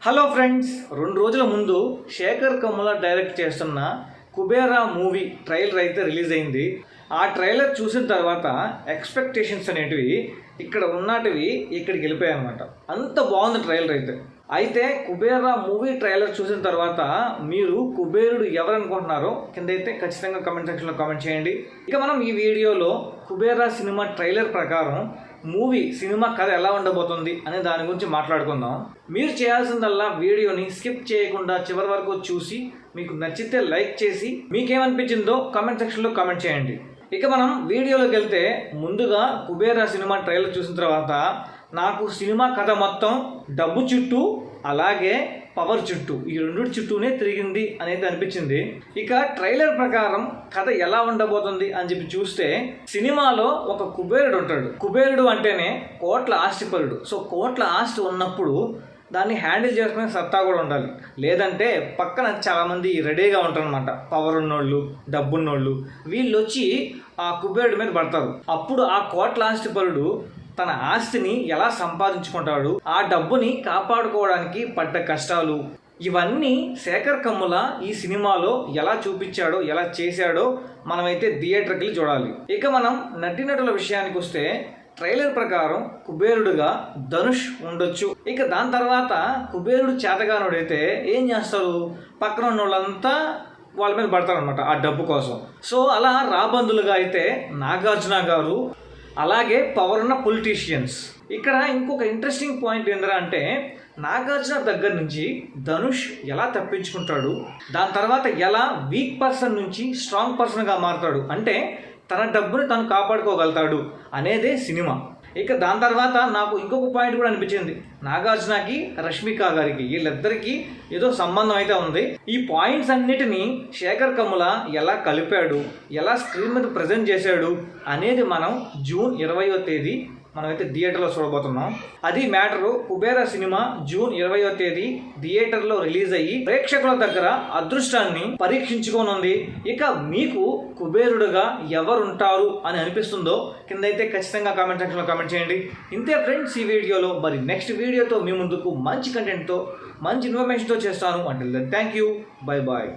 Hello friends, 2 రోజుల ముందు Shekhar Kammula direct చేస్తున్న కుబేరా మూవీ ట్రైలర్ అయితే రిలీజ్ అయింది. ఆ ట్రైలర్ చూసిన తర్వాత ఎక్స్పెక్టేషన్స్ అనేటివి ఇక్కడ ఉన్నటివి ఇక్కడికి వెళ్ళిపోయాయి అనమాట. అంత బాగుంది ట్రైలర్ అయితే కుబేరా మూవీ ట్రైలర్ చూసిన తర్వాత మీరు కుబేరుడు ఎవరనుకుంటున్నారో కింద అయితే ఖచ్చితంగా కామెంట్ సెక్షన్లో కామెంట్ చేయండి. ఇక మనం ఈ వీడియోలో కుబేరా సినిమా ట్రైలర్ ప్రకారం సినిమా కథ ఎలా ఉండబోతుంది అనే దాని గురించి మాట్లాడుకుందాం. మీరు చేయాల్సిందల్లా వీడియోని స్కిప్ చేయకుండా చివరి వరకు చూసి మీకు నచ్చితే లైక్ చేసి మీకేమనిపించిందో కామెంట్ సెక్షన్లో కామెంట్ చేయండి. ఇక మనం వీడియోలోకి వెళ్తే ముందుగా కుబేరా సినిమా ట్రైలర్ చూసిన తర్వాత నాకు సినిమా కథ మొత్తం డబ్బు చుట్టూ అలాగే పవర్ చుట్టూ ఈ రెండు చుట్టూనే తిరిగింది అనేది అనిపించింది. ఇక ట్రైలర్ ప్రకారం కథ ఎలా ఉండబోతుంది అని చెప్పి చూస్తే సినిమాలో ఒక కుబేరుడు ఉంటాడు. కుబేరుడు అంటేనే కోట్ల ఆస్తిపరుడు. సో కోట్ల ఆస్తి ఉన్నప్పుడు దాన్ని హ్యాండిల్ చేసుకునే సత్తా కూడా ఉండాలి. లేదంటే పక్కన చాలామంది రెడీగా ఉంటారు అనమాట. పవర్ ఉన్నోళ్ళు, డబ్బున్నోళ్ళు, వీళ్ళు వచ్చి ఆ కుబేరుడి మీద పడతారు. అప్పుడు ఆ కోట్ల ఆస్తిపరుడు తన ఆస్తిని ఎలా సంపాదించుకుంటాడు, ఆ డబ్బుని కాపాడుకోవడానికి పడ్డ కష్టాలు, ఇవన్నీ శేఖర్ కమ్ముల ఈ సినిమాలో ఎలా చూపించాడో ఎలా చేశాడో మనమైతే థియేటర్కి వెళ్ళి చూడాలి. ఇక మనం నటీనటుల విషయానికి వస్తే ట్రైలర్ ప్రకారం కుబేరుడుగా ధనుష్ ఉండొచ్చు. ఇక దాని తర్వాత కుబేరుడు చేతగానుడైతే ఏం చేస్తారు, పక్కన ఉన్న వాళ్ళంతా వాళ్ళ మీద పడతారనమాట ఆ డబ్బు కోసం. సో అలా రాబందులుగా అయితే నాగార్జున గారు, అలాగే పవర్ ఉన్న పొలిటీషియన్స్. ఇక్కడ ఇంకొక ఇంట్రెస్టింగ్ పాయింట్ ఏంటంటే నాగార్జున దగ్గర నుంచి ధనుష్ ఎలా తప్పించుకుంటాడు, దాని తర్వాత ఎలా వీక్ పర్సన్ నుంచి స్ట్రాంగ్ పర్సన్గా మారుతాడు, అంటే తన డబ్బుని తను కాపాడుకోగలుగుతాడు అనేదే సినిమా. ఇక దాని తర్వాత నాకు ఇంకొక పాయింట్ కూడా అనిపించింది, నాగార్జునకి రష్మిక గారికి వీళ్ళిద్దరికీ ఏదో సంబంధం అయితే ఉంది. ఈ పాయింట్స్ అన్నిటినీ శేఖర్ కమ్ముల ఎలా కలిపాడు, ఎలా స్క్రీన్ మీద ప్రజెంట్ చేశాడు అనేది మనం జూన్ 20వ తేదీ మనమైతే థియేటర్లో చూడబోతున్నాం. అది మ్యాటరు. కుబేరా సినిమా జూన్ 20వ తేదీ థియేటర్లో రిలీజ్ అయ్యి ప్రేక్షకుల దగ్గర అదృష్టాన్ని పరీక్షించుకోనుంది. ఇక మీకు కుబేరుడుగా ఎవరుంటారు అని అనిపిస్తుందో కింద అయితే ఖచ్చితంగా కామెంట్ సెక్షన్లో కామెంట్ చేయండి. ఇంతే ఫ్రెండ్స్ ఈ వీడియోలో. మరి నెక్స్ట్ వీడియోతో మీ ముందుకు మంచి కంటెంట్తో మంచి ఇన్ఫర్మేషన్తో చేస్తాను. అంటే థ్యాంక్ యూ, బై బాయ్.